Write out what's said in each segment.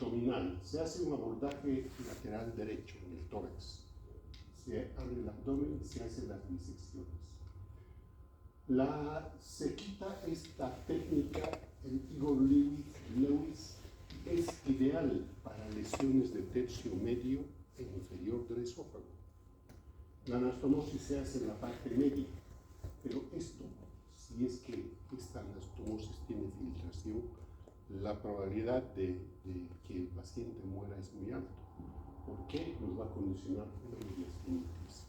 abdominal. Se hace un abordaje lateral derecho en el tórax. Se abre el abdomen y se hacen las disecciones. Se quita esta técnica, el Igor Lewis es ideal para lesiones de tercio medio e inferior del esófago. La anastomosis se hace en la parte media, pero esto, si es que esta anastomosis tiene filtración, la probabilidad de que el paciente muera es muy alta. ¿Por qué? Nos va a condicionar una mediastinitis.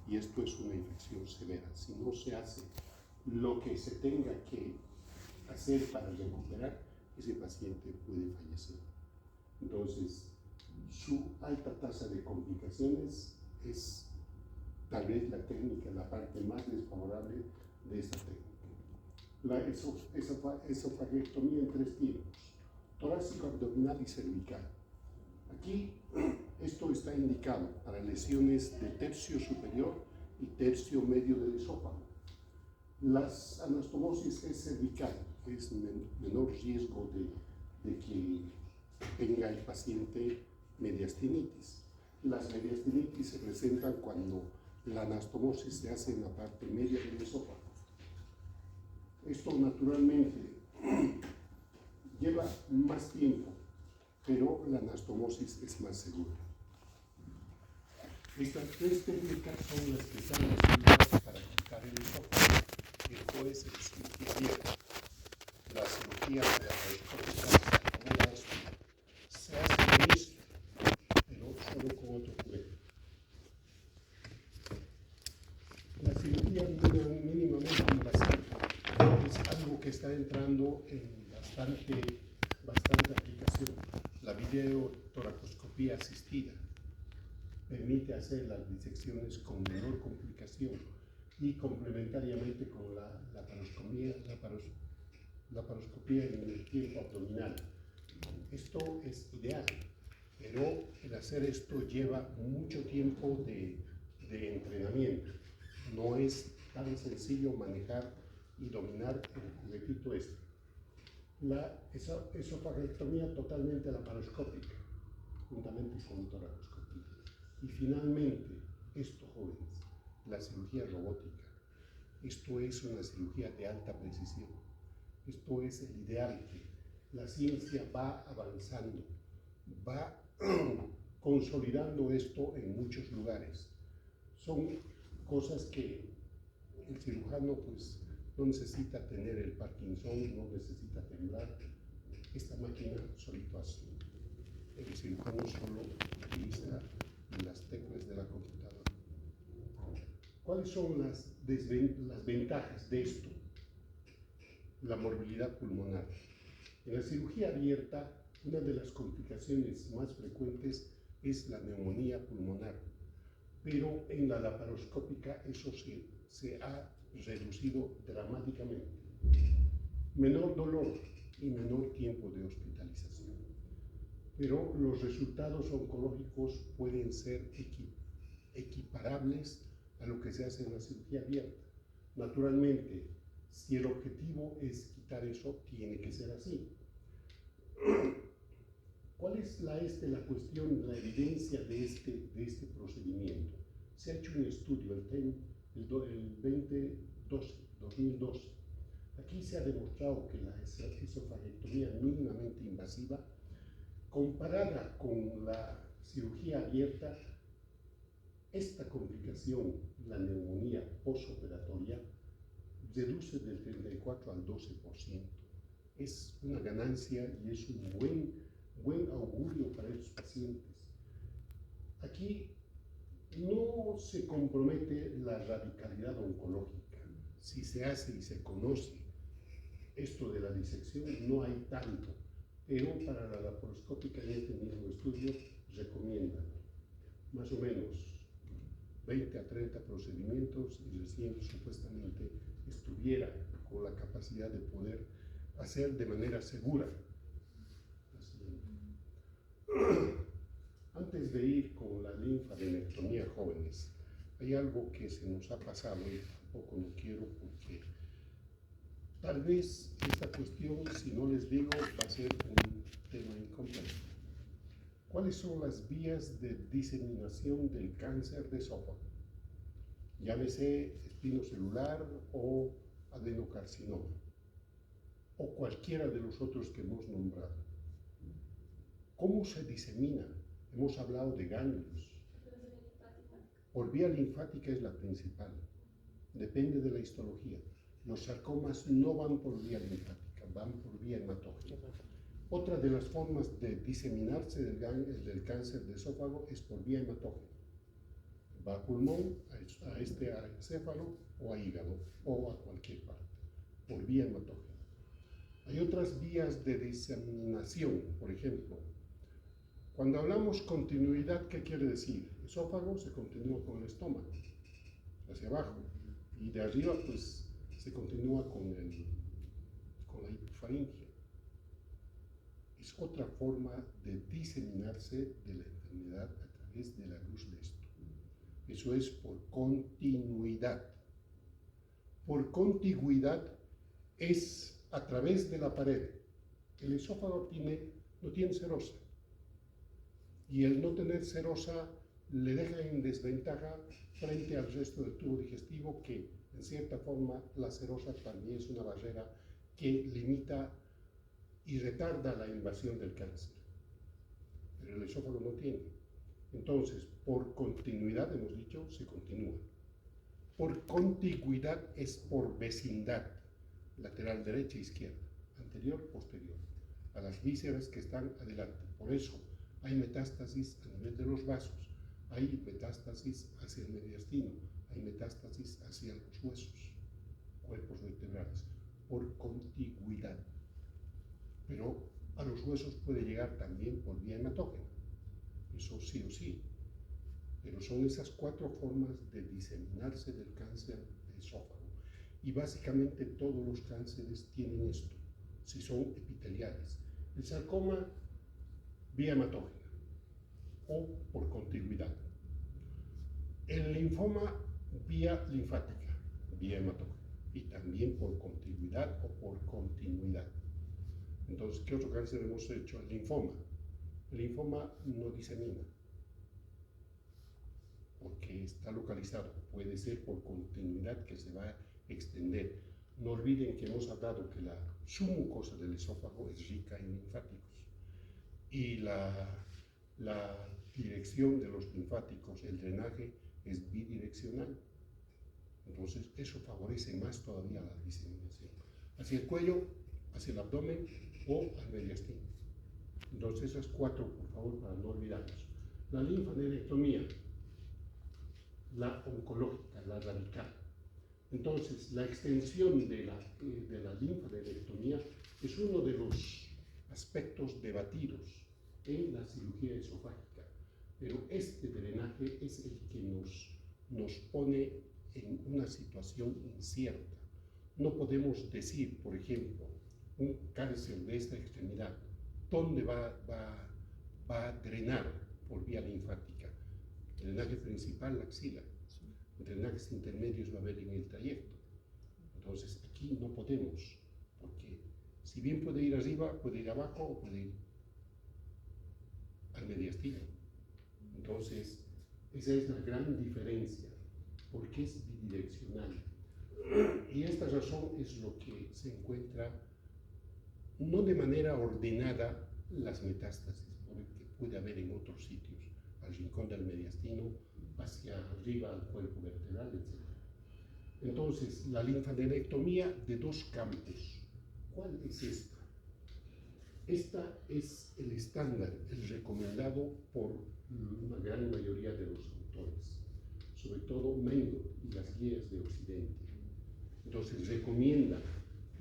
Y esto es una infección severa. Si no se hace lo que se tenga que hacer para recuperar, ese paciente puede fallecer. Entonces, su alta tasa de complicaciones es tal vez la técnica, la parte más desfavorable de esta técnica. La esofagiectomía en 3 tiempos: torácico, abdominal y cervical. Aquí, esto está indicado para lesiones de tercio superior y tercio medio del esófago. Las anastomosis es cervical, es menor riesgo de que tenga el paciente mediastinitis. Las mediastinitis se presentan cuando la anastomosis se hace en la parte media del esófago. Esto naturalmente lleva más tiempo, pero la anastomosis es más segura. Estas 3 técnicas son las que están diseñadas para quitar el esófago. Esto es el cirugía abierta. La cirugía laparoscópica se hace lo mismo, pero solo con otro cuerpo. La cirugía mínimamente invasiva es algo que está entrando en bastante aplicación. La videotoracoscopía asistida permite hacer las disecciones con menor complicación y complementariamente con la laparoscopía en el tiempo abdominal. Esto es ideal, pero el hacer esto lleva mucho tiempo de entrenamiento. No es tan sencillo manejar y dominar el repito esto. La esofagiectomía totalmente laparoscópica, juntamente con toracoscopía. Y finalmente, esto, jóvenes, la cirugía robótica. Esto es una cirugía de alta precisión. Esto es el ideal. La ciencia va avanzando, va consolidando esto en muchos lugares. Son cosas que el cirujano pues no necesita tener el Parkinson, no necesita temblar. Esta máquina solito hace. El cirujano solo utiliza las teclas de la computadora. ¿Cuáles son las ventajas de esto? La morbilidad pulmonar. En la cirugía abierta, una de las complicaciones más frecuentes es la neumonía pulmonar, pero en la laparoscópica eso se ha reducido dramáticamente. Menor dolor y menor tiempo de hospitalización. Pero los resultados oncológicos pueden ser equiparables a lo que se hace en la cirugía abierta. Naturalmente, si el objetivo es quitar eso, tiene que ser así. ¿Cuál es la cuestión, la evidencia de este procedimiento? Se ha hecho un estudio, el 2012. Aquí se ha demostrado que la esofagiectomía mínimamente invasiva, comparada con la cirugía abierta, esta complicación, la neumonía postoperatoria, reduce del 34 al 12%. Es una ganancia y es un buen augurio para estos pacientes. Aquí no se compromete la radicalidad oncológica. Si se hace y se conoce esto de la disección, no hay tanto, pero para la laparoscópica en este mismo estudio recomiendan más o menos 20 a 30 procedimientos y recién supuestamente estuviera con la capacidad de poder hacer de manera segura. Antes de ir con la linfadenectomía, jóvenes, hay algo que se nos ha pasado y tampoco no quiero porque tal vez esta cuestión, si no les digo, va a ser un tema incompleto. ¿Cuáles son las vías de diseminación del cáncer de esófago? Llámese espinocelular o adenocarcinoma, o cualquiera de los otros que hemos nombrado. ¿Cómo se disemina? Hemos hablado de ganglios. Por vía linfática es la principal. Depende de la histología. Los sarcomas no van por vía linfática, van por vía hematógena. Otra de las formas de diseminarse del cáncer de esófago es por vía hematógena. Va a pulmón, a encéfalo o a hígado o a cualquier parte, por vía hematógena. Hay otras vías de diseminación, por ejemplo, cuando hablamos continuidad, ¿qué quiere decir? Esófago se continúa con el estómago, hacia abajo, y de arriba pues se continúa con la hipofaringe. Es otra forma de diseminarse de la enfermedad a través de la luz de esto. Eso es por continuidad. Por contigüidad es a través de la pared. El esófago no tiene serosa. Y el no tener serosa le deja en desventaja frente al resto del tubo digestivo, que en cierta forma la serosa también es una barrera que limita y retarda la invasión del cáncer. Pero el esófago no tiene. Entonces, por continuidad, hemos dicho, se continúa. Por contigüidad es por vecindad, lateral derecha e izquierda, anterior, posterior, a las vísceras que están adelante. Por eso hay metástasis a nivel de los vasos, hay metástasis hacia el mediastino, hay metástasis hacia los huesos, cuerpos vertebrales, por contigüidad. Pero a los huesos puede llegar también por vía hematógena, eso sí o sí. Pero son esas 4 formas de diseminarse del cáncer de esófago. Y básicamente todos los cánceres tienen esto, si son epiteliales. El sarcoma, vía hematógena o por contigüidad. El linfoma, vía linfática, vía hematógena. Y también por contigüidad o por continuidad. Entonces, ¿qué otro cáncer hemos hecho? El linfoma. El linfoma no disemina, porque está localizado. Puede ser por continuidad que se va a extender. No olviden que hemos hablado que la submucosa del esófago es rica en linfáticos. Y la dirección de los linfáticos, el drenaje, es bidireccional. Entonces, eso favorece más todavía la diseminación. Hacia el cuello, hacia el abdomen o al mediastino. Entonces, esas 4, por favor, para no olvidarnos. La linfadenectomía, la oncológica, la radical. Entonces, la extensión de la linfadenectomía es uno de los aspectos debatidos en la cirugía esofágica, pero este drenaje es el que nos pone en una situación incierta. No podemos decir, por ejemplo, un cáncer de esta extremidad, ¿dónde va a drenar por vía linfática? El drenaje principal, la axila. Drenajes intermedios va a haber en el trayecto. Entonces, aquí no podemos, porque si bien puede ir arriba, puede ir abajo o puede ir al mediastino. Entonces, esa es la gran diferencia, porque es bidireccional. Y esta razón es lo que se encuentra, no de manera ordenada, las metástasis, porque puede haber en otros sitios, al rincón del mediastino, hacia arriba al cuerpo vertebral, etc. Entonces, la linfadenectomía de 2 campos. ¿Cuál es esta? Esta es el estándar, el recomendado por una gran mayoría de los autores, sobre todo Mengele y las guías de Occidente. Entonces, recomienda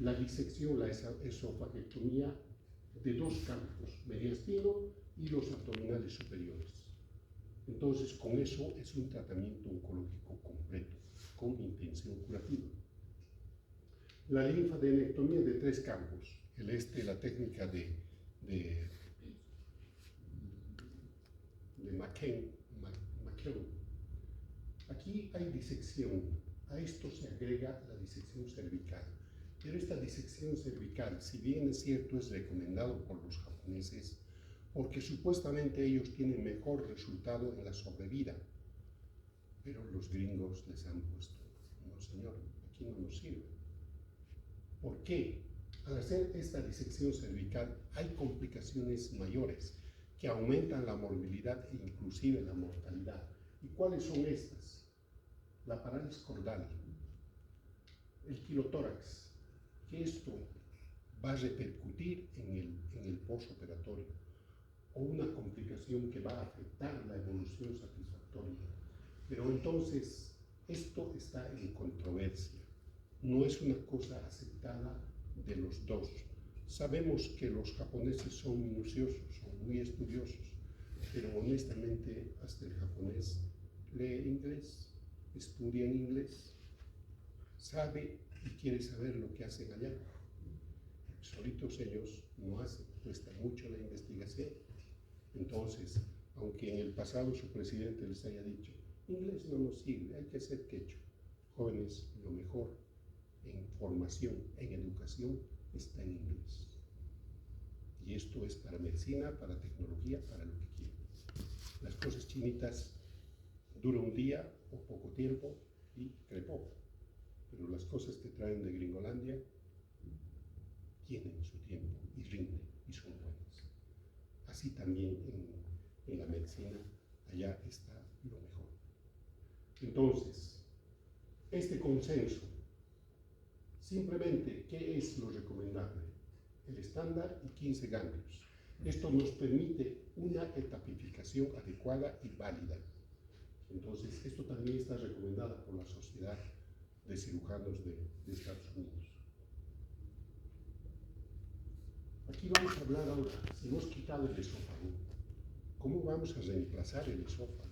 la disección, la esofagectomía de 2 campos, mediastino y los abdominales superiores. Entonces, con eso es un tratamiento oncológico completo, con intención curativa. La linfadenectomía de 3 campos, la técnica de McKeown. Aquí hay disección, a esto se agrega la disección cervical. Pero esta disección cervical, si bien es cierto, es recomendado por los japoneses, porque supuestamente ellos tienen mejor resultado en la sobrevida. Pero los gringos les han puesto, no señor, aquí no nos sirve. ¿Por qué? Al hacer esta disección cervical hay complicaciones mayores que aumentan la morbilidad e inclusive la mortalidad. ¿Y cuáles son estas? La parálisis cordal, el quilotórax, que esto va a repercutir en el postoperatorio, o una complicación que va a afectar la evolución satisfactoria. Pero entonces, esto está en controversia. No es una cosa aceptada de los dos. Sabemos que los japoneses son minuciosos, son muy estudiosos, pero honestamente hasta el japonés lee inglés, estudia en inglés, sabe y quiere saber lo que hacen allá. Solitos ellos no hacen, cuesta mucho la investigación. Entonces, aunque en el pasado su presidente les haya dicho, inglés no nos sirve, hay que hacer quechua. Jóvenes, lo mejor en formación, en educación, está en inglés. Y esto es para medicina, para tecnología, para lo que quieran. Las cosas chinitas duran un día o poco tiempo y crepó. Pero las cosas que traen de Gringolandia tienen su tiempo y rinden y son buenas. Así también en la medicina, allá está lo mejor. Entonces, este consenso, simplemente, ¿qué es lo recomendable? El estándar y 15 ganglios. Esto nos permite una etapificación adecuada y válida. Entonces, esto también está recomendado por la Sociedad de Cirujanos de Estados Unidos. Aquí vamos a hablar ahora, si hemos quitado el esófago, ¿cómo vamos a reemplazar el esófago?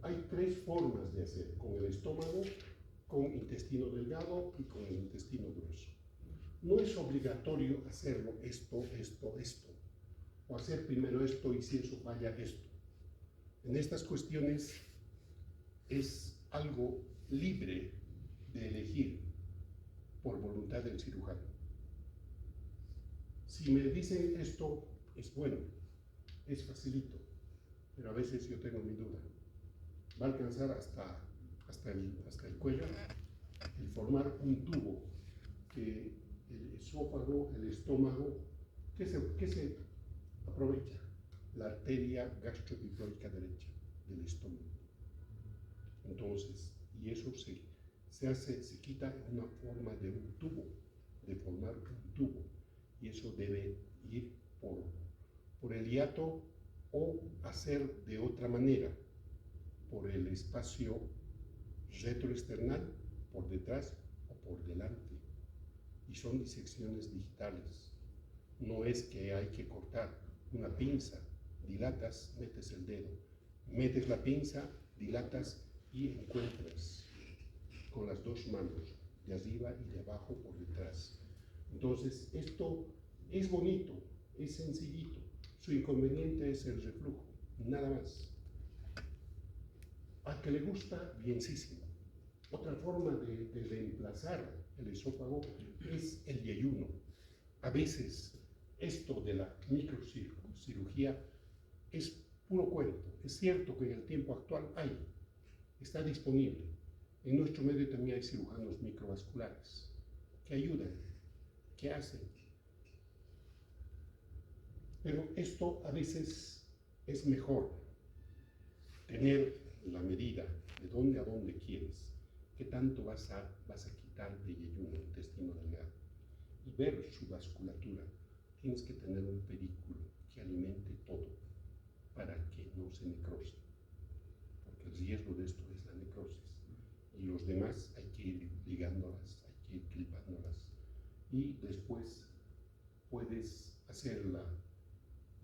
Hay tres formas de hacer, con el estómago, con intestino delgado y con el intestino grueso. No es obligatorio hacerlo esto, o hacer primero esto y si eso falla esto. En estas cuestiones es algo libre de elegir por voluntad del cirujano. Si me dicen esto es bueno, es facilito, pero a veces yo tengo mi duda. Va a alcanzar hasta el cuello el formar un tubo que el esófago, el estómago, ¿qué se aprovecha? La arteria gastroepiflórica derecha del estómago. Entonces, y eso se quita en una forma de un tubo, de formar un tubo, y eso debe ir por el hiato o hacer de otra manera, por el espacio retroesternal, por detrás o por delante. Y son disecciones digitales. No es que hay que cortar una pinza, dilatas, metes el dedo, metes la pinza, dilatas y encuentras con las dos manos, de arriba y de abajo por detrás. Entonces, esto es bonito, es sencillito. Su inconveniente es el reflujo, nada más. Al que le gusta, bienísimo. Otra forma de reemplazar el esófago es el yeyuno. A veces, esto de la microcirugía es puro cuento. Es cierto que en el tiempo actual está disponible. En nuestro medio también hay cirujanos microvasculares que ayudan, que hacen. Pero esto a veces es mejor tener la medida de dónde a dónde quieres, qué tanto vas a quitar de yeyuno, intestino delgado, y ver su vasculatura. Tienes que tener un pedículo que alimente todo para que no se necrose, porque el riesgo de esto es la necrosis. Y los demás hay que ir ligándolas, hay que ir clipándolas, y después puedes hacerla,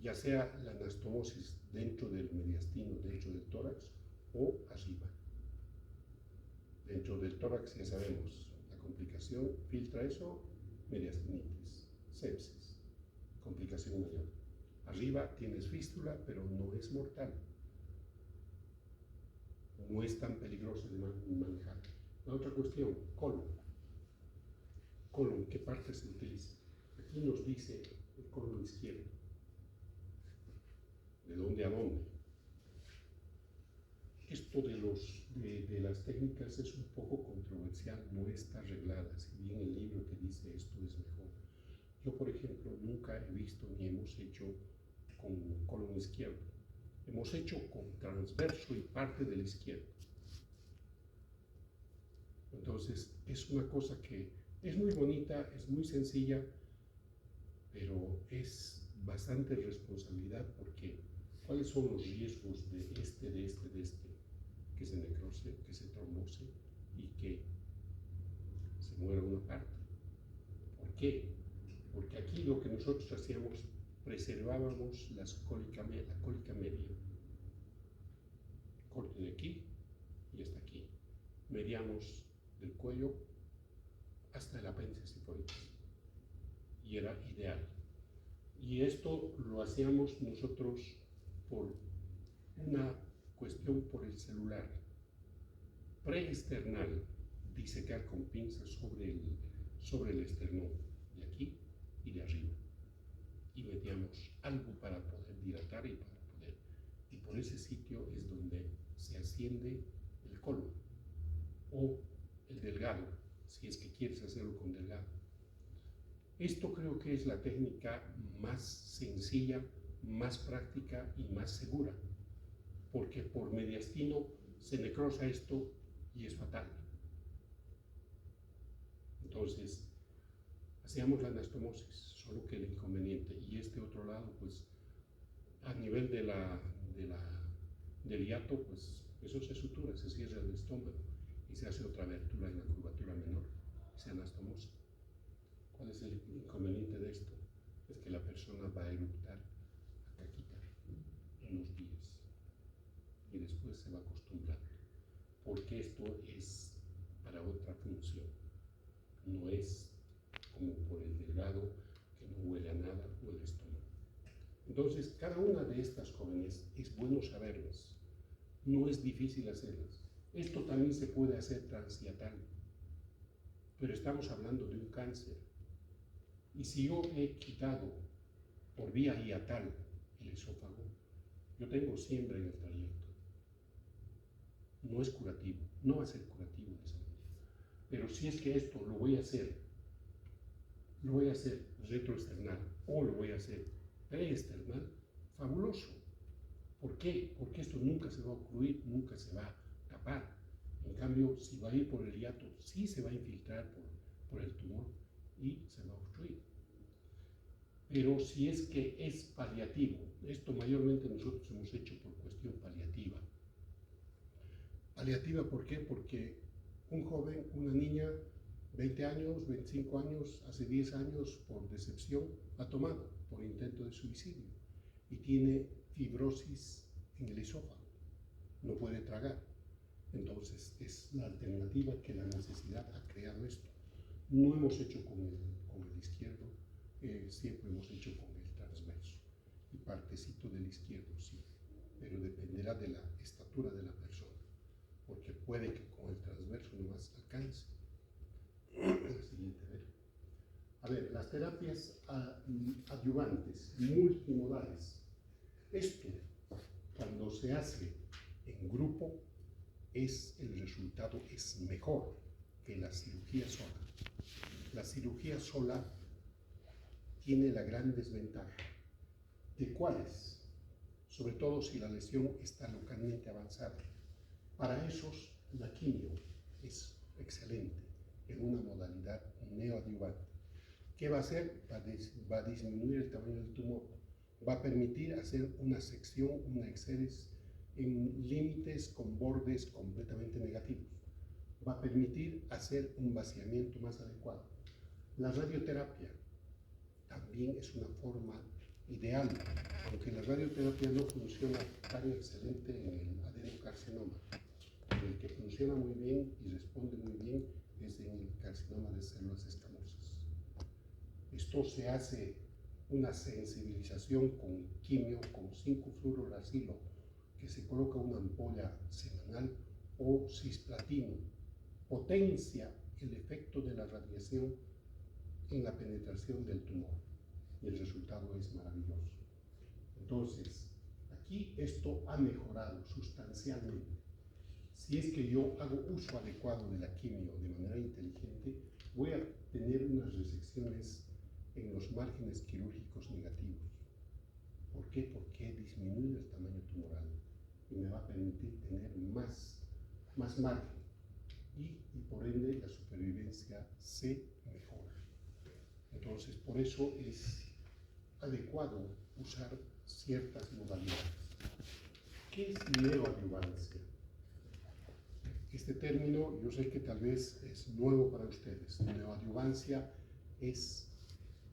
ya sea la anastomosis dentro del mediastino, dentro del tórax, o arriba. Dentro del tórax ya sabemos, la complicación, filtra eso, mediastinitis, sepsis, complicación mayor. Arriba tienes fístula, pero no es mortal. No es tan peligroso de manejar. La otra cuestión, colon. Colon, ¿qué parte se utiliza? Aquí nos dice el colon izquierdo. dónde a dónde. Esto de las técnicas es un poco controversial, no está arreglada, si bien el libro que dice esto es mejor. Yo, por ejemplo, nunca he visto ni hemos hecho con colon izquierdo. Hemos hecho con transverso y parte del izquierdo. Entonces, es una cosa que es muy bonita, es muy sencilla, pero es bastante responsabilidad porque ¿cuáles son los riesgos de este, que se necrose, que se trombose y que se muera una parte? ¿Por qué? Porque aquí lo que nosotros hacíamos, preservábamos la cólica media. Corte de aquí y hasta aquí. Mediamos del cuello hasta el apéndice sifoides. Y era ideal. Y esto lo hacíamos nosotros por una cuestión por el celular. Preesternal, disecar con pinzas sobre el esternón, de aquí y de arriba. Y metíamos algo para poder dilatar y para poder. Y por ese sitio es donde se asciende el colon o el delgado, si es que quieres hacerlo con delgado. Esto creo que es la técnica más sencilla, más práctica y más segura, porque por mediastino se necrosa esto y es fatal. Entonces, hacíamos la anastomosis, solo que el inconveniente, y este otro lado, pues, a nivel del hiato, pues, eso se sutura, se cierra el estómago y se hace otra abertura en la curvatura menor, se anastomosa. ¿Cuál es el inconveniente de esto? Es que la persona va a eructar a caquita unos días y después se va a acostumbrar, porque esto es para otra función, no es como por el delgado que no huele a nada o el estómago. Entonces, cada una de estas jóvenes es bueno saberlas, no es difícil hacerlas. Esto también se puede hacer transhiatal, pero estamos hablando de un cáncer. Y si yo he quitado por vía hiatal el esófago, yo tengo siembra en el trayecto. No es curativo, no va a ser curativo de esa manera. Pero si es que esto lo voy a hacer retroesternal o lo voy a hacer preesternal, fabuloso. ¿Por qué? Porque esto nunca se va a ocluir, nunca se va a tapar. En cambio, si va a ir por el hiato, sí se va a infiltrar por el tumor y se va a obstruir. Pero si es que es paliativo, esto mayormente nosotros hemos hecho por cuestión paliativa. Paliativa, ¿por qué? Porque un joven, una niña, 20 años, 25 años, hace 10 años, por decepción, ha tomado, por intento de suicidio, y tiene fibrosis en el esófago, no puede tragar. Entonces, es la alternativa que la necesidad ha creado esto. No hemos hecho con el izquierdo, siempre hemos hecho con el transverso, y partecito del izquierdo, sí, pero dependerá de la estatura de la persona, porque puede que con el transverso no más alcance. La siguiente, a ver, las terapias adyuvantes, multimodales. Esto, cuando se hace en grupo, el resultado es mejor que la cirugía sola. La cirugía sola tiene la gran desventaja. ¿De cuáles? Sobre todo si la lesión está localmente avanzada. Para esos, la quimio es excelente en una modalidad neoadyuvante. ¿Qué va a hacer? Va a disminuir el tamaño del tumor, va a permitir hacer una sección, una exeres en límites con bordes completamente negativos, va a permitir hacer un vaciamiento más adecuado. La radioterapia también es una forma ideal, aunque la radioterapia no funciona tan excelente en el adenocarcinoma. El que funciona muy bien y responde muy bien es en el carcinoma de células escamosas. Esto se hace una sensibilización con quimio, con 5-fluoruracilo, que se coloca una ampolla semanal, o cisplatino. Potencia el efecto de la radiación en la penetración del tumor y el resultado es maravilloso. Entonces, Aquí esto ha mejorado sustancialmente. Si es que yo hago uso adecuado de la quimio de manera inteligente, voy a tener unas resecciones en los márgenes quirúrgicos negativos. ¿Por qué? Porque disminuye el tamaño tumoral y me va a permitir tener más margen y por ende la supervivencia se mejora. Entonces, por eso es adecuado usar ciertas modalidades. ¿Qué es neoadyuvancia? Este término yo sé que tal vez es nuevo para ustedes. Neoadyuvancia es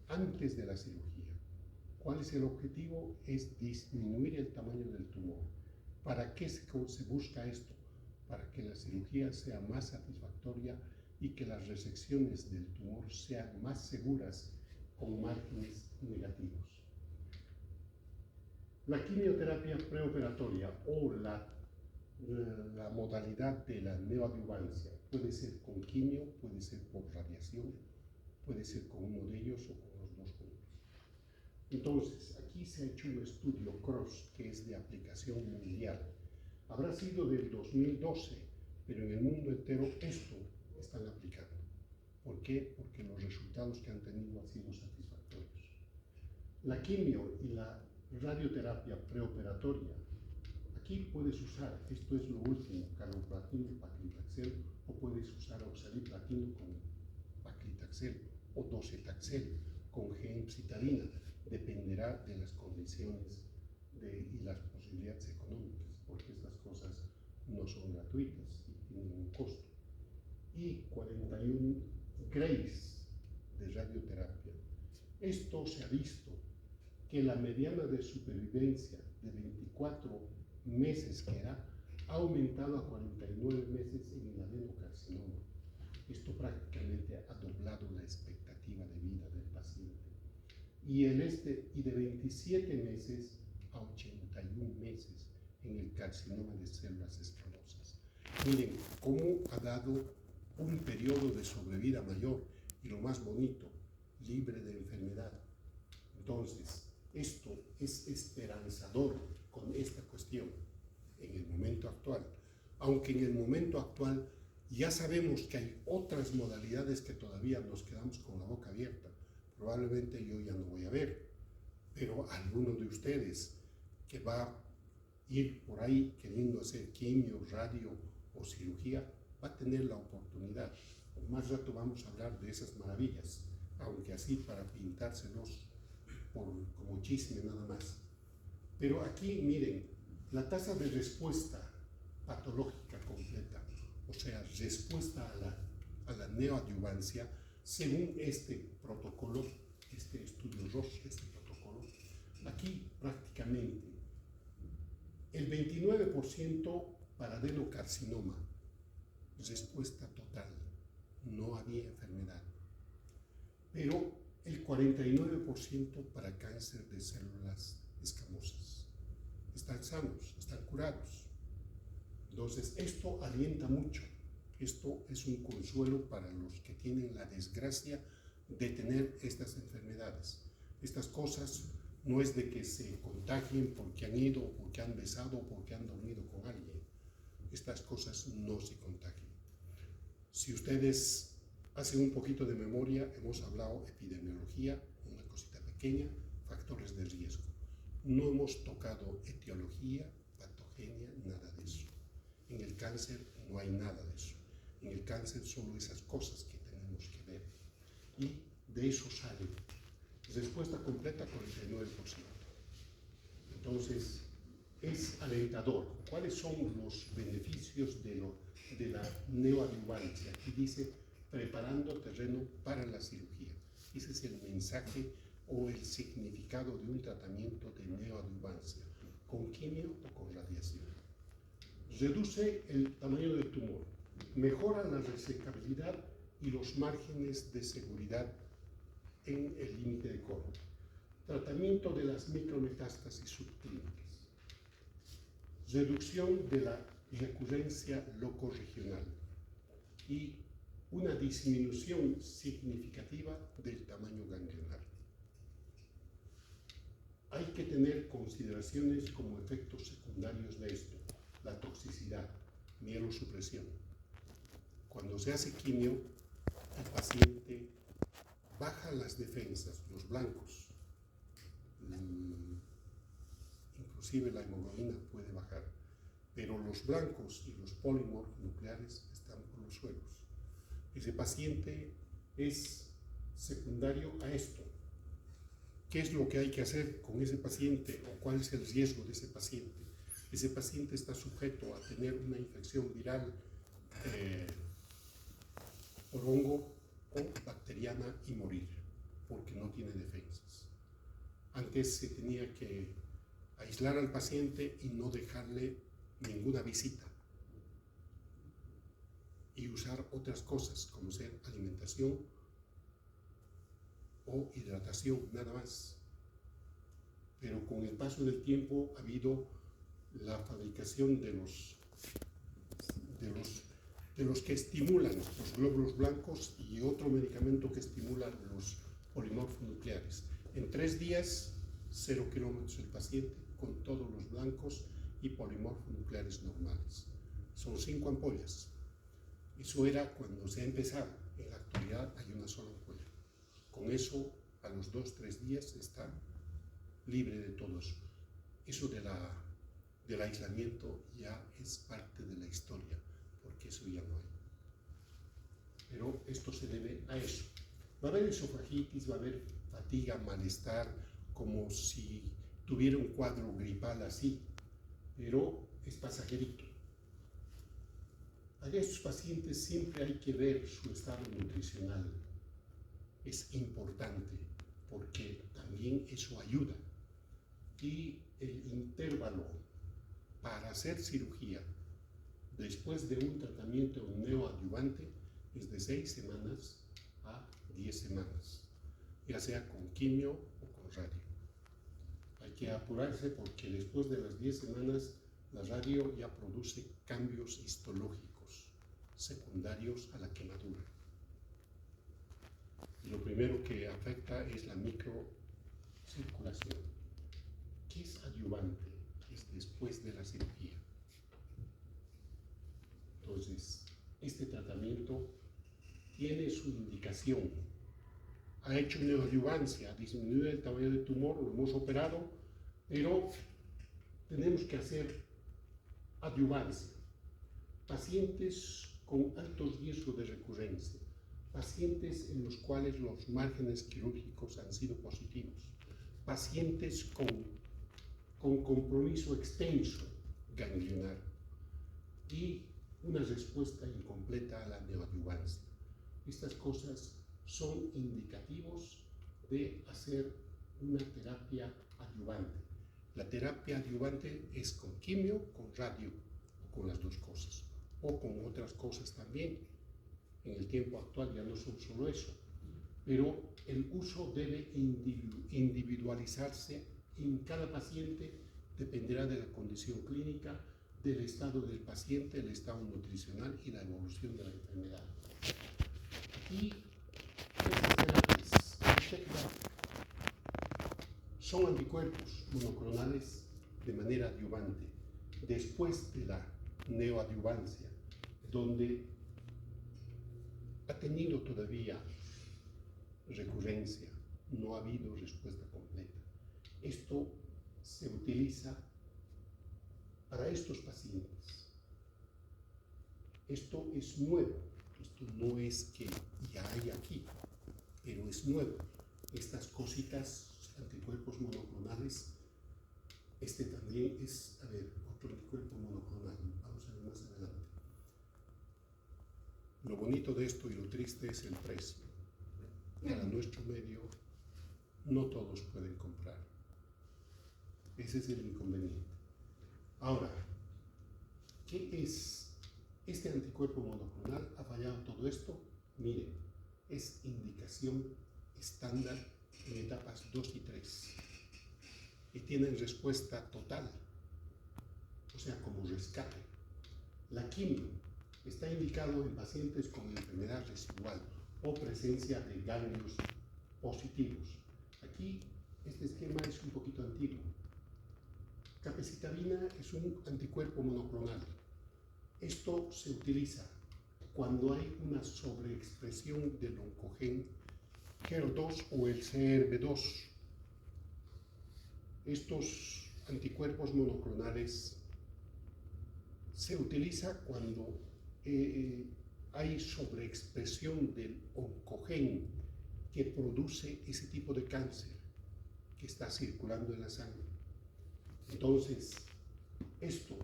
antes de la cirugía. ¿Cuál es el objetivo? Es disminuir el tamaño del tumor. ¿Para qué se busca esto? Para que la cirugía sea más satisfactoria y que las resecciones del tumor sean más seguras con márgenes negativos. La quimioterapia preoperatoria o la modalidad de la neoadyuvancia puede ser con quimio, puede ser por radiación, puede ser con uno de ellos o con los dos juntos. Entonces, aquí se ha hecho un estudio CROSS, que es de aplicación mundial. Habrá sido del 2012, pero en el mundo entero esto están aplicando. ¿Por qué? Porque los resultados que han tenido han sido satisfactorios. La quimio y la radioterapia preoperatoria, aquí puedes usar, esto es lo último, carboplatin, paclitaxel, o puedes usar oxaliplatino con paclitaxel o docetaxel con gemcitabina, dependerá de las condiciones y las posibilidades económicas, porque estas cosas no son gratuitas y tienen un costo. Y 41 grays de radioterapia. Esto se ha visto que la mediana de supervivencia de 24 meses que era, ha aumentado a 49 meses en el adenocarcinoma. Esto prácticamente ha doblado la expectativa de vida del paciente. Y de 27 meses a 81 meses en el carcinoma de células escamosas. Miren cómo ha dado un periodo de sobrevida mayor y lo más bonito, libre de enfermedad. Entonces, esto es esperanzador con esta cuestión en el momento actual, aunque en el momento actual ya sabemos que hay otras modalidades que todavía nos quedamos con la boca abierta. Probablemente yo ya no voy a ver, pero alguno de ustedes que va a ir por ahí queriendo hacer quimio, radio o cirugía, va a tener la oportunidad. Más rato vamos a hablar de esas maravillas, aunque así para pintárselos como chisme nada más. Pero aquí miren, la tasa de respuesta patológica completa, o sea, respuesta a la neoadyuvancia, según este protocolo, este estudio ROS, este protocolo, aquí prácticamente el 29% para adenocarcinoma, respuesta total, no había enfermedad, pero el 49% para cáncer de células escamosas. Están sanos, están curados. Entonces, esto alienta mucho. Esto es un consuelo para los que tienen la desgracia de tener estas enfermedades. Estas cosas no es de que se contagien porque han ido, porque han besado, porque han dormido con alguien. Estas cosas no se contagian. Si ustedes hacen un poquito de memoria, hemos hablado epidemiología, una cosita pequeña, factores de riesgo. No hemos tocado etiología, patogenia, nada de eso. En el cáncer no hay nada de eso. En el cáncer solo esas cosas que tenemos que ver. Y de eso sale respuesta completa 49%. Entonces, es alentador. ¿Cuáles son los beneficios de la neoadyuvancia? Aquí dice, preparando terreno para la cirugía. Ese es el mensaje o el significado de un tratamiento de neoadyuvancia, con quimio o con radiación. Reduce el tamaño del tumor, mejora la resecabilidad y los márgenes de seguridad en el límite de Corr. Tratamiento de las micrometástasis subclínicas. Reducción de la recurrencia locorregional y una disminución significativa del tamaño ganglionar. hay que tener consideraciones como efectos secundarios de esto: la toxicidad, mielosupresión. Cuando se hace quimio, el paciente baja las defensas, los blancos, inclusive la hemoglobina puede bajar, pero los blancos y los polímeros nucleares están por los suelos. Ese paciente es secundario a esto. ¿Qué es lo que hay que hacer con ese paciente o cuál es el riesgo de ese paciente? Ese paciente está sujeto a tener una infección viral por hongo o bacteriana y morir porque no tiene defensas. Antes se tenía que aislar al paciente y no dejarle ninguna visita y usar otras cosas como ser alimentación o hidratación, nada más. Pero con el paso del tiempo ha habido la fabricación de los que estimulan los glóbulos blancos y otro medicamento que estimula los polimorfos nucleares. En 3 días, 0 kilómetros el paciente con todos los blancos y polimorfos nucleares normales. Son 5 ampollas. Eso era cuando se ha empezado. En la actualidad hay una sola ampolla. Con eso, a los 2-3 días está libre de todo eso. Eso del aislamiento ya es parte de la historia, porque eso ya no hay. Pero esto se debe a eso. Va a haber esofagitis, va a haber fatiga, malestar, como si tuviera un cuadro gripal así, pero es pasajerito. A estos pacientes siempre hay que ver su estado nutricional. Es importante porque también eso ayuda. Y el intervalo para hacer cirugía después de un tratamiento neoadyuvante es de 6 semanas a 10 semanas, ya sea con quimio o con radio. Hay que apurarse porque después de las 10 semanas la radio ya produce cambios histológicos secundarios a la quemadura. Y lo primero que afecta es la microcirculación. ¿Qué es adyuvante? Es después de la cirugía. Entonces, este tratamiento tiene su indicación. Ha hecho neoadyuvancia, ha disminuido el tamaño del tumor, lo hemos operado, pero tenemos que hacer adyuvancia. Pacientes con alto riesgo de recurrencia, pacientes en los cuales los márgenes quirúrgicos han sido positivos, pacientes con compromiso extenso ganglionar y una respuesta incompleta a la neoadyuvancia. Estas cosas son indicativos de hacer una terapia adyuvante. La terapia adyuvante es con quimio, con radio, o con las dos cosas, o con otras cosas también. En el tiempo actual ya no son solo eso, pero el uso debe individualizarse en cada paciente, dependerá de la condición clínica, del estado del paciente, el estado nutricional y la evolución de la enfermedad. Y estas terapias son anticuerpos monoclonales de manera adyuvante. Después de la neoadyuvancia, donde ha tenido todavía recurrencia, no ha habido respuesta completa. Esto se utiliza para estos pacientes. Esto es nuevo, esto no es que ya hay aquí, pero es nuevo. Estas cositas, anticuerpos monoclonales, este también es, otro anticuerpo monoclonal, vamos a ver más adelante. Lo bonito de esto y lo triste es el precio. Para nuestro medio, no todos pueden comprar. Ese es el inconveniente. Ahora, ¿qué es este anticuerpo monoclonal? ¿Ha fallado todo esto? Miren, es indicación estándar en etapas 2 y 3 y tienen respuesta total, o sea, como rescate. La quimio está indicado en pacientes con enfermedad residual o presencia de ganglios positivos. Aquí Este esquema es un poquito antiguo. Capecitabina es un anticuerpo monoclonal. Esto se utiliza cuando hay una sobreexpresión del oncogen HER2 o el CERB2. Estos anticuerpos monoclonales se utiliza cuando hay sobreexpresión del oncogen que produce ese tipo de cáncer que está circulando en la sangre. Entonces, esto,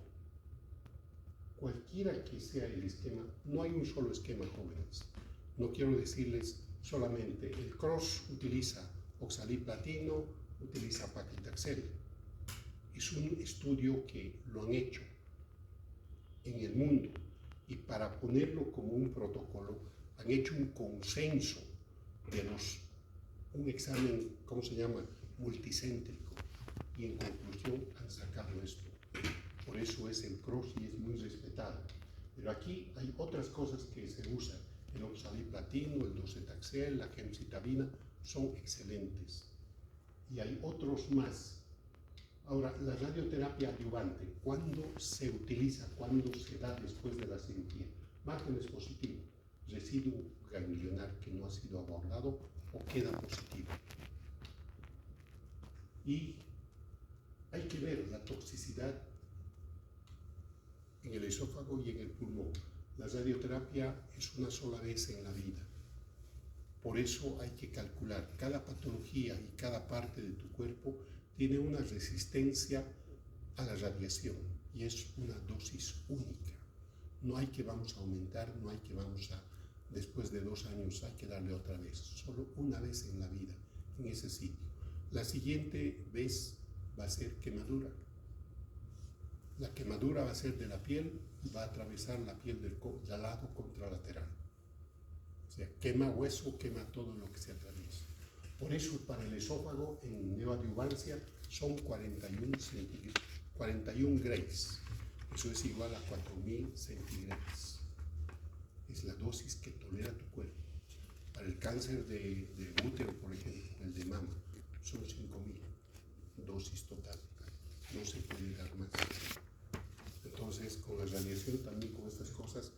cualquiera que sea el esquema, no hay un solo esquema, jóvenes. No quiero decirles solamente, el CROSS utiliza oxaliplatino, utiliza paclitaxel. Es un estudio que lo han hecho en el mundo y para ponerlo como un protocolo han hecho un consenso de un examen, ¿cómo se llama?, multicéntrico, y en conclusión han sacado esto. Por eso es el CROSS y es muy respetado. Pero aquí hay otras cosas que se usan. El oxaliplatino, el docetaxel, la gemcitabina son excelentes. Y hay otros más. Ahora, la radioterapia adyuvante, ¿cuándo se utiliza? ¿Cuándo se da después de la cirugía? Márgenes positivos, residuo ganglionar que no ha sido abordado o queda positivo. Y hay que ver la toxicidad en el esófago y en el pulmón. La radioterapia es una sola vez en la vida. Por eso hay que calcular cada patología y cada parte de tu cuerpo tiene una resistencia a la radiación y es una dosis única. No hay que vamos a aumentar, no hay que vamos a, después de 2 años hay que darle otra vez, solo una vez en la vida, en ese sitio. La siguiente vez va a ser quemadura. La quemadura va a ser de la piel, va a atravesar la piel del lado contralateral. O sea, quema hueso, quema todo lo que se atraviesa. Por eso para el esófago en neoadyuvancia son 41 grays. Eso es igual a 4000 centigrados. Es la dosis que tolera tu cuerpo. Para el cáncer de útero, por ejemplo, el de mama, son 5000 dosis total. No se puede dar más. Entonces, con la radiación también, con estas cosas,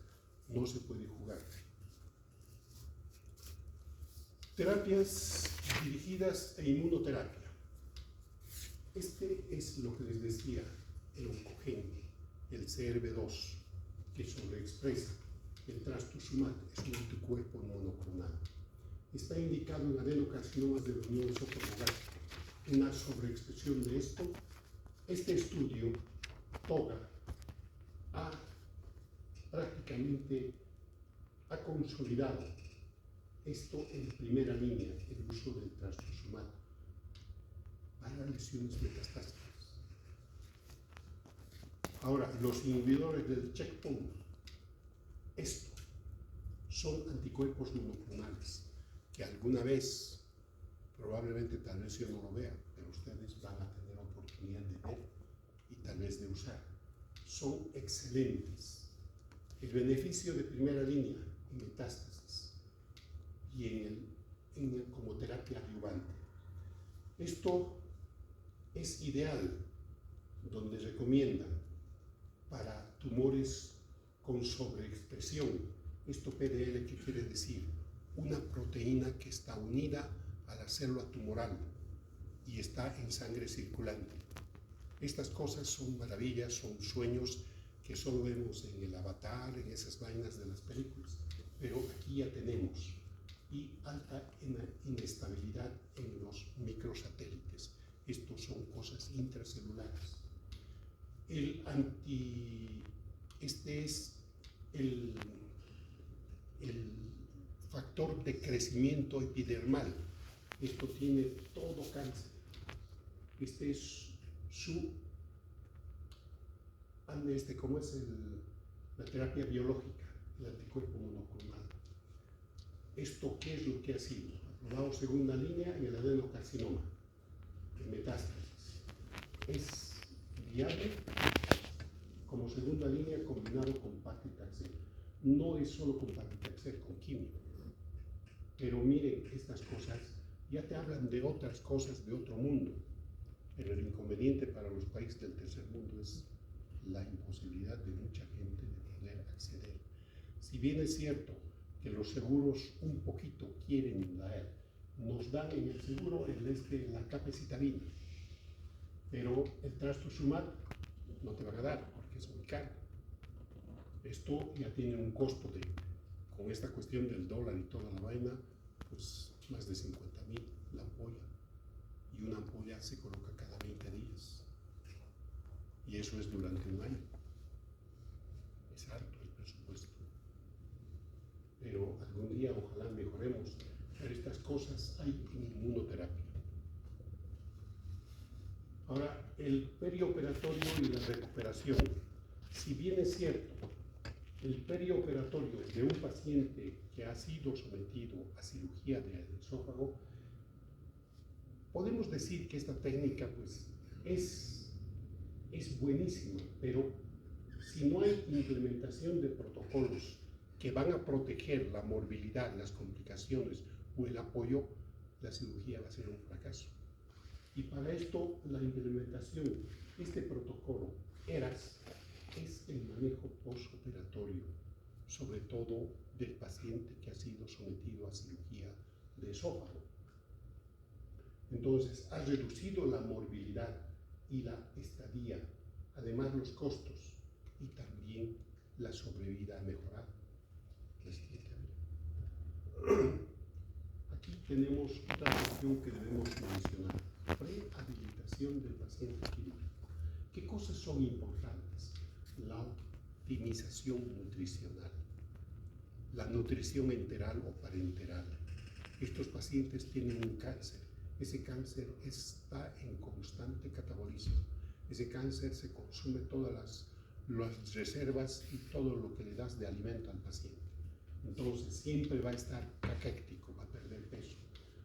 no se puede jugar. Terapias dirigidas e inmunoterapia. Este es lo que les decía, el oncogen, el CERB2, que sobreexpresa el trastuzumab, es un anticuerpo monoclonal. Está indicado en adenocarcinomas de la unión esófago-gástrica. Una sobreexpresión de esto. Este estudio, TOGA, prácticamente ha consolidado esto en primera línea, el uso del trastuzumab para lesiones metastásicas. Ahora, los inhibidores del checkpoint, esto son anticuerpos monoclonales que alguna vez, probablemente tal vez yo no lo vea, pero ustedes van a tener oportunidad de ver y tal vez de usar. Son excelentes. El beneficio de primera línea en metástasis y como terapia adyuvante. Esto es ideal donde recomiendan para tumores con sobreexpresión. Esto PDL, ¿qué quiere decir? Una proteína que está unida a la célula tumoral y está en sangre circulante. Estas cosas son maravillas, son sueños que solo vemos en el Avatar, en esas vainas de las películas, pero aquí ya tenemos. Y alta inestabilidad en los microsatélites. Estos son cosas intracelulares. Este es el factor de crecimiento epidermal. Esto tiene todo cáncer. Este es ¿cómo es la terapia biológica, el anticuerpo monoclonal? ¿Esto qué es lo que ha sido? Aprobado segunda línea en el adenocarcinoma, en metástasis. Es viable como segunda línea combinado con paclitaxel. No es solo con paclitaxel, con quimio. Pero miren estas cosas, ya te hablan de otras cosas de otro mundo. Pero el inconveniente para los países del tercer mundo es la imposibilidad de mucha gente de poder acceder. Si bien es cierto que los seguros un poquito quieren dar, nos dan en el seguro la capecitabina, pero el trastuzumab no te van a dar porque es muy caro. Esto ya tiene un costo con esta cuestión del dólar y toda la vaina, pues más de 50.000 la ampolla, y una ampolla se coloca cada 20 días, y eso es durante un año. Es harto el presupuesto, pero algún día ojalá mejoremos. Pero estas cosas hay en inmunoterapia. Ahora, el perioperatorio y la recuperación. Si bien es cierto, el perioperatorio de un paciente que ha sido sometido a cirugía del esófago, podemos decir que esta técnica pues, es buenísima, pero si no hay implementación de protocolos que van a proteger la morbilidad, las complicaciones o el apoyo, la cirugía va a ser un fracaso. Y para esto, la implementación de este protocolo ERAS es el manejo postoperatorio, sobre todo del paciente que ha sido sometido a cirugía de esófago. Entonces, ha reducido la morbilidad y la estadía, además los costos, y también la sobrevida ha mejorado. Aquí tenemos otra cuestión que debemos mencionar: rehabilitación del paciente quirúrgico. ¿Qué cosas son importantes? La optimización nutricional, la nutrición enteral o parenteral. Estos pacientes tienen un cáncer. Ese cáncer está en constante catabolismo. Ese cáncer se consume todas las reservas y todo lo que le das de alimento al paciente. Entonces siempre va a estar caquéctico, va a perder peso.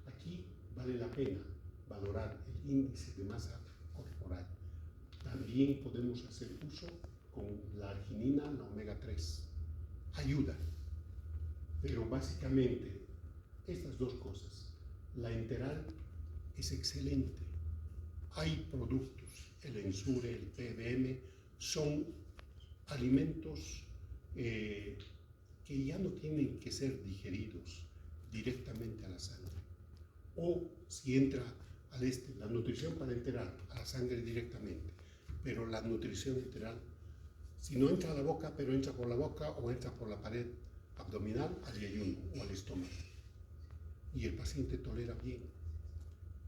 Aquí vale la pena valorar el índice de masa corporal. También podemos hacer uso con la arginina, la omega 3. Ayuda. Pero básicamente estas dos cosas. La enteral es excelente. Hay productos, el Ensure, el PBM, son alimentos que ya no tienen que ser digeridos directamente a la sangre. O si entra la nutrición parenteral a la sangre directamente, pero la nutrición enteral, si no entra a la boca, pero entra por la boca o entra por la pared abdominal, al yeyuno o al estómago. Y el paciente tolera bien.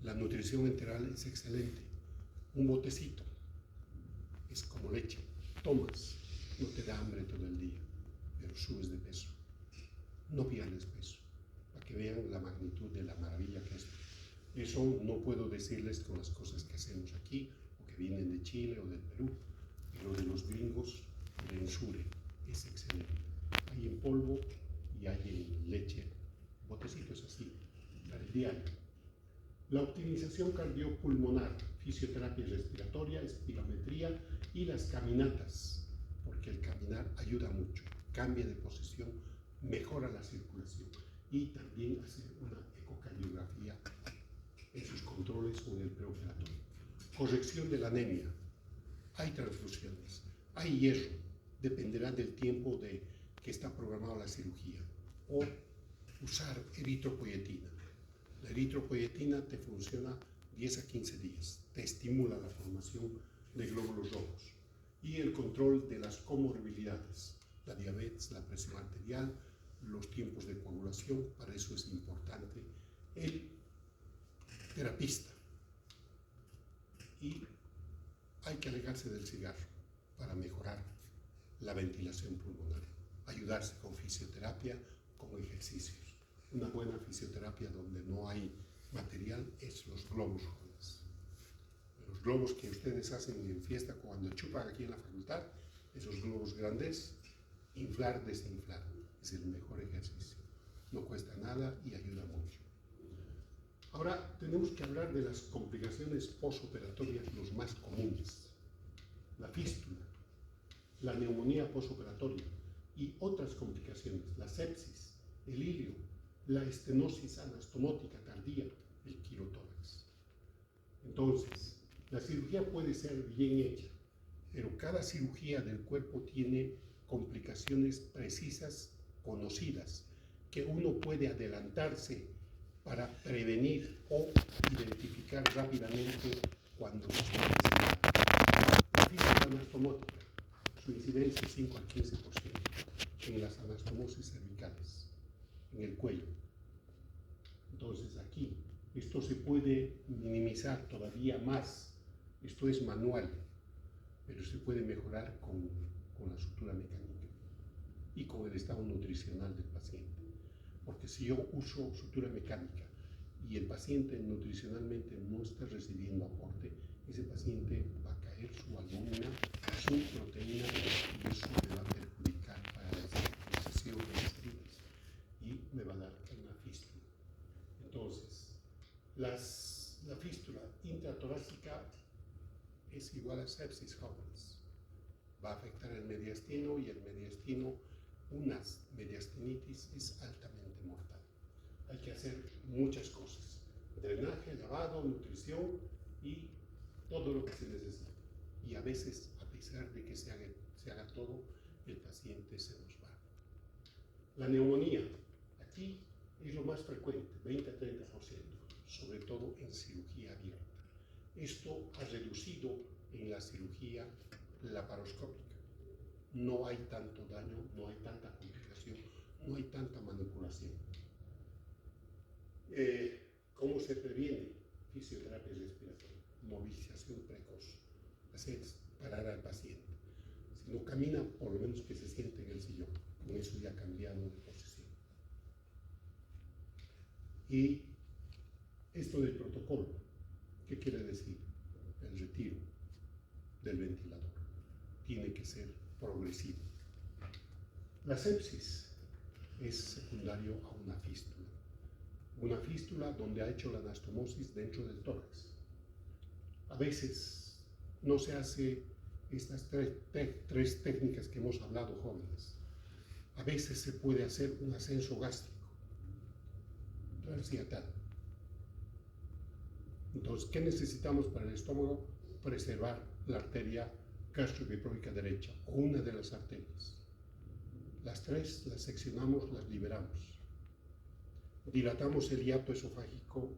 La nutrición enteral es excelente. Un botecito es como leche. Tomas, no te da hambre todo el día, pero subes de peso. No pierdes peso, para que vean la magnitud de la maravilla que es. Eso no puedo decirles con las cosas que hacemos aquí, o que vienen de Chile o del Perú, pero de los gringos, el Ensure es excelente. Hay en polvo y hay en leche. Botecitos así, para el diario. La optimización cardiopulmonar, fisioterapia respiratoria, espirometría y las caminatas, porque el caminar ayuda mucho, cambia de posición, mejora la circulación, y también hacer una ecocardiografía en sus controles o en el preoperatorio. Corrección de la anemia, hay transfusiones, hay hierro, dependerá del tiempo que está programada la cirugía, o usar eritropoyetina. La eritropoyetina te funciona 10 a 15 días, te estimula la formación de glóbulos rojos, y el control de las comorbilidades, la diabetes, la presión arterial, los tiempos de coagulación. Para eso es importante el terapista. Y hay que alejarse del cigarro para mejorar la ventilación pulmonar, ayudarse con fisioterapia, con ejercicios. Una buena fisioterapia donde no hay material es los globos rojos. Los globos que ustedes hacen en fiesta cuando chupan aquí en la facultad, esos globos grandes, inflar, desinflar, es el mejor ejercicio. No cuesta nada y ayuda mucho. Ahora tenemos que hablar de las complicaciones postoperatorias, los más comunes. La fístula, la neumonía postoperatoria y otras complicaciones, la sepsis, el ilio, la estenosis anastomótica tardía, el quirotórax. Entonces, la cirugía puede ser bien hecha, pero cada cirugía del cuerpo tiene complicaciones precisas, conocidas, que uno puede adelantarse para prevenir o identificar rápidamente cuando se necesita. La fístula anastomótica, su incidencia es 5 al 15% en las anastomosis cervicales, en el cuello. Entonces aquí, esto se puede minimizar todavía más. Esto es manual, pero se puede mejorar con la sutura mecánica y con el estado nutricional del paciente. Porque si yo uso sutura mecánica y el paciente nutricionalmente no está recibiendo aporte, ese paciente va a caer su albúmina, su proteína, y eso me va a perjudicar para la cicatrización de las heridas y me va a dar una fístula. Entonces, la fístula intratorácica es igual a sepsis jóvenes. Va a afectar el mediastino y el mediastino, una mediastinitis es altamente mortal. Hay que hacer muchas cosas: drenaje, lavado, nutrición y todo lo que se necesita. Y a veces, a pesar de que se haga todo, el paciente se nos va. La neumonía, aquí es lo más frecuente, 20 a 30%, sobre todo en cirugía abierta. Esto ha reducido en la cirugía laparoscópica. No hay tanto daño, no hay tanta complicación, no hay tanta manipulación. ¿Cómo se previene? Fisioterapia respiratoria, movilización precoz, hacer parar al paciente. Si no camina, por lo menos que se siente en el sillón. Con eso ya ha cambiado de posición. Y esto del protocolo, ¿qué quiere decir? El retiro del ventilador tiene que ser progresivo. La sepsis es secundario a una fístula donde ha hecho la anastomosis dentro del tórax. A veces no se hace estas tres técnicas que hemos hablado, jóvenes. A veces se puede hacer un ascenso gástrico transhiatal. Entonces, ¿qué necesitamos para el estómago? Preservar la arteria gastroepipróica derecha o una de las arterias. Las tres las seccionamos, las liberamos. Dilatamos el hiato esofágico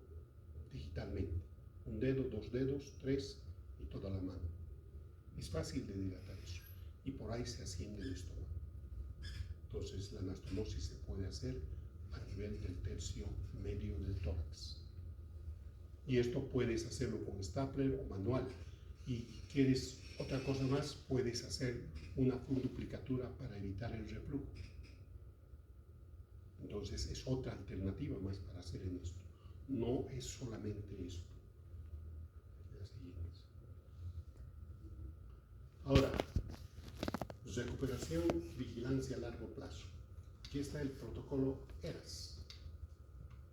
digitalmente. Un dedo, 2 dedos, 3 y toda la mano. Es fácil de dilatar eso. Y por ahí se asciende el estómago. Entonces la anastomosis se puede hacer a nivel del tercio medio del tórax. Y esto puedes hacerlo con stapler o manual. Y quieres otra cosa más, puedes hacer una funduplicatura para evitar el reflujo. Entonces es otra alternativa más para hacer en esto. No es solamente esto. Las siguientes. Ahora, recuperación, vigilancia a largo plazo. Aquí está el protocolo ERAS.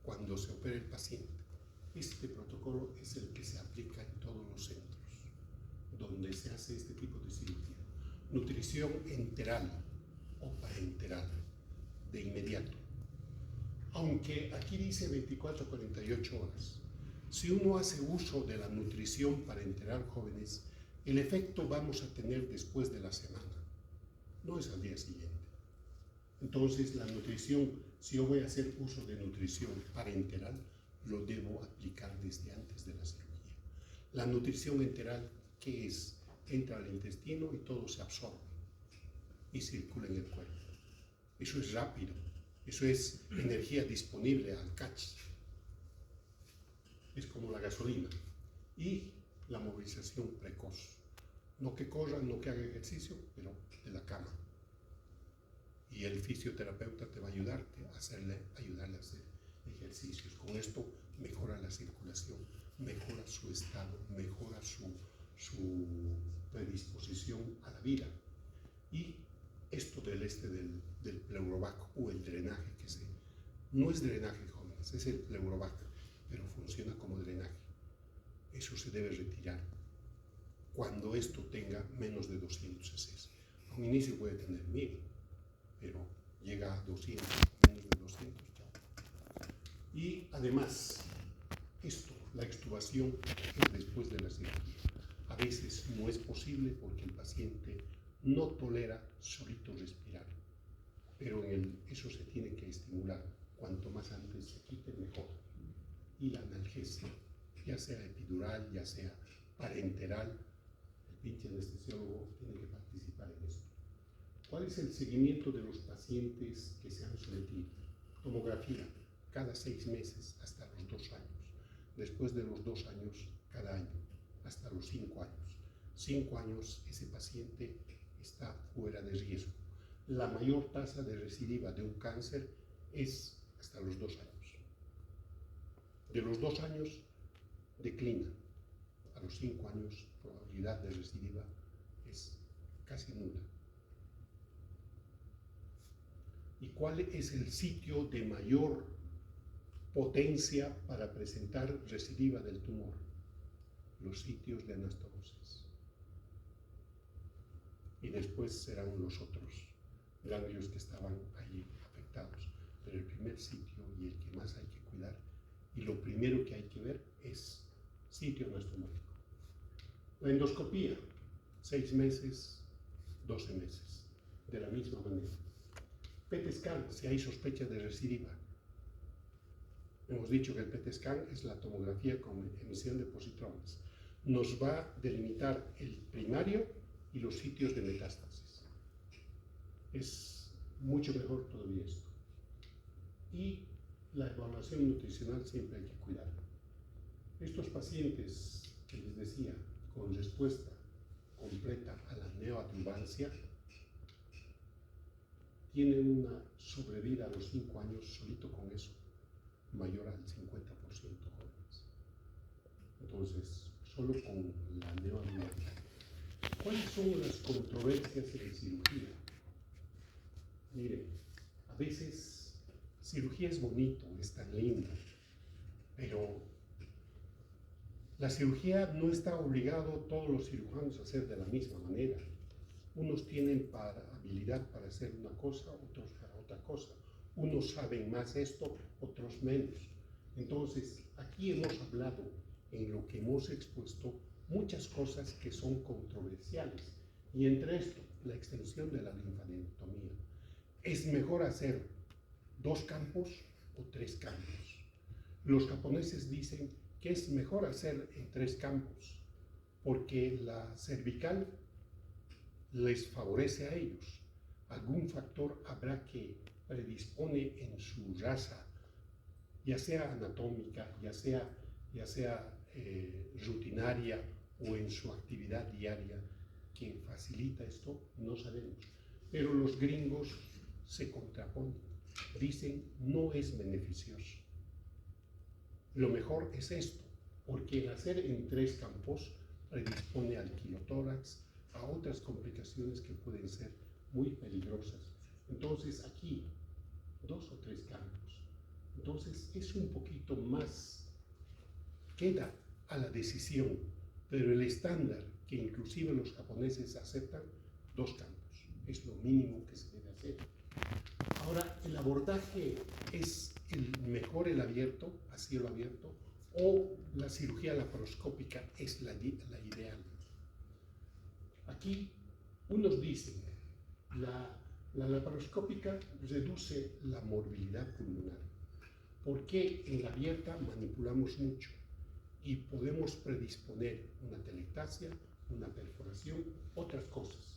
Cuando se opera el paciente, este protocolo es el que se aplica en todos los centros donde se hace este tipo de cirugía. Nutrición enteral o parenteral, de inmediato. Aunque aquí dice 24 a 48 horas. Si uno hace uso de la nutrición parenteral, jóvenes, el efecto vamos a tener después de la semana, no es al día siguiente. Entonces, la nutrición, si yo voy a hacer uso de nutrición parenteral, lo debo aplicar desde antes de la cirugía. La nutrición enteral, ¿qué es? Entra al intestino y todo se absorbe y circula en el cuerpo. Eso es rápido, eso es energía disponible al catch. Es como la gasolina. Y la movilización precoz. No que corra, no que haga ejercicio, pero de la cama. Y el fisioterapeuta te va a ayudarte a ayudarle a hacer ejercicios. Con esto mejora la circulación, mejora su estado, mejora su predisposición a la vida. Y esto del pleurovac o el drenaje no es drenaje, jóvenes, es el pleurovac, pero funciona como drenaje. Eso se debe retirar cuando esto tenga menos de 200 cc. A un inicio puede tener 1000, pero llega a 200, menos de 200, chao. Y además, la extubación es después de la cirugía. A veces no es posible porque el paciente no tolera solito respirar, pero eso se tiene que estimular. Cuanto más antes se quite, mejor. Y la analgesia, ya sea epidural, ya sea parenteral, el pinche anestesiólogo tiene que participar en esto. ¿Cuál es el seguimiento de los pacientes que se han sometido? Tomografía, cada 6 meses hasta los 2 años. Después de los 2 años, cada año, hasta los 5 años. 5 años, ese paciente está fuera de riesgo. La mayor tasa de recidiva de un cáncer es hasta los 2 años. De los 2 años, declina. A los 5 años, probabilidad de recidiva es casi nula. ¿Y cuál es el sitio de mayor potencia para presentar recidiva del tumor? Los sitios de anastomosis. Y después serán los otros ganglios que estaban allí afectados. Pero el primer sitio y el que más hay que cuidar, y lo primero que hay que ver, es sitio anastomosis. La endoscopía, 6 meses, 12 meses, de la misma manera. PET scan, si hay sospecha de recidiva. Hemos dicho que el PET scan es la tomografía con emisión de positrones. Nos va a delimitar el primario y los sitios de metástasis. Es mucho mejor todavía esto. Y la evaluación nutricional siempre hay que cuidar. Estos pacientes que les decía, con respuesta completa a la neoadyuvancia, tienen una sobrevida a los 5 años solito con eso, mayor al 50% jóvenes. Entonces, solo con la neoadyuvancia. ¿Cuáles son las controversias en cirugía? Miren, a veces cirugía es bonito, es tan lindo, pero la cirugía no está obligado todos los cirujanos a hacer de la misma manera. Unos tienen habilidad para hacer una cosa, otros para otra cosa. Unos saben más esto, otros menos. Entonces, aquí hemos hablado, en lo que hemos expuesto, muchas cosas que son controversiales. Y entre esto, la extensión de la linfadenectomía. ¿Es mejor hacer 2 campos o 3 campos? Los japoneses dicen que es mejor hacer en 3 campos, porque la cervical les favorece a ellos. Algún factor habrá que predispone en su raza, ya sea anatómica, ya sea rutinaria o en su actividad diaria, que facilita esto, no sabemos. Pero los gringos se contraponen, dicen no es beneficioso. Lo mejor es esto, porque el hacer en 3 campos predispone al quilotórax, a otras complicaciones que pueden ser muy peligrosas. Entonces aquí, 2 o 3 campos. Entonces es un poquito más, queda a la decisión, pero el estándar que inclusive los japoneses aceptan, 2 campos. Es lo mínimo que se debe hacer. Ahora, el abordaje es mejor el abierto, a cielo abierto, o la cirugía laparoscópica es la ideal. Aquí unos dicen la laparoscópica reduce la morbilidad pulmonar, porque en la abierta manipulamos mucho y podemos predisponer una telectasia, una perforación, otras cosas.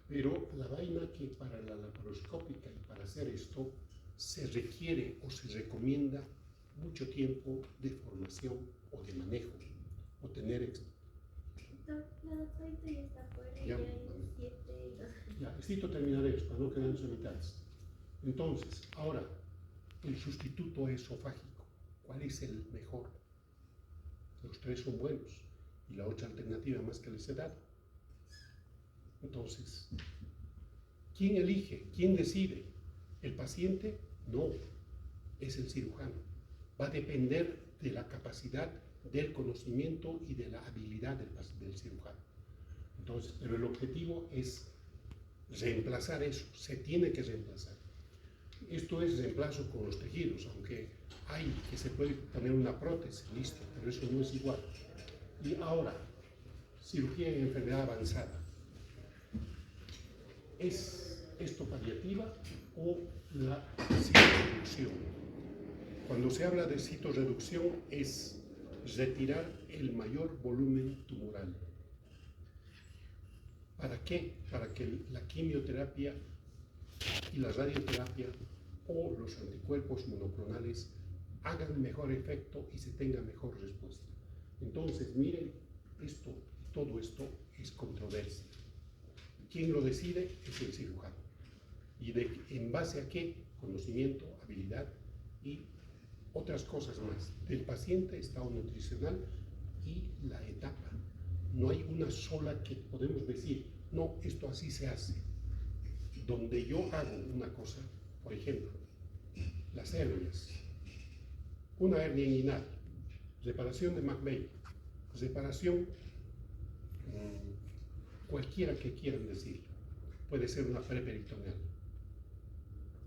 Pero la vaina que para la laparoscópica y para hacer esto se requiere o se recomienda mucho tiempo de formación o de manejo o tener ya, esto terminaré para no quedarnos a mitades. Entonces, ahora, el sustituto esofágico, ¿cuál es el mejor? Los 3 son buenos y la otra alternativa más que les he dado. Entonces, ¿quién elige? ¿Quién decide? ¿El paciente? No, es el cirujano. Va a depender de la capacidad, del conocimiento y de la habilidad del cirujano. Entonces, pero el objetivo es reemplazar eso, se tiene que reemplazar. Esto es reemplazo con los tejidos, aunque hay que se puede poner una prótesis, listo, pero eso no es igual. Y ahora, cirugía en enfermedad avanzada. ¿Es esto paliativa o la citorreducción? Cuando se habla de citorreducción es retirar el mayor volumen tumoral. ¿Para qué? Para que la quimioterapia y la radioterapia o los anticuerpos monoclonales hagan mejor efecto y se tenga mejor respuesta. Entonces, miren, todo esto es controversia. Quien lo decide es el cirujano. ¿Y en base a qué? Conocimiento, habilidad y otras cosas más. Del paciente, estado nutricional y la etapa. No hay una sola que podemos decir, no, esto así se hace. Donde yo hago una cosa, por ejemplo, las hernias, una hernia inguinal, reparación de McVeigh, reparación cualquiera que quieran decir, puede ser una preperitoneal.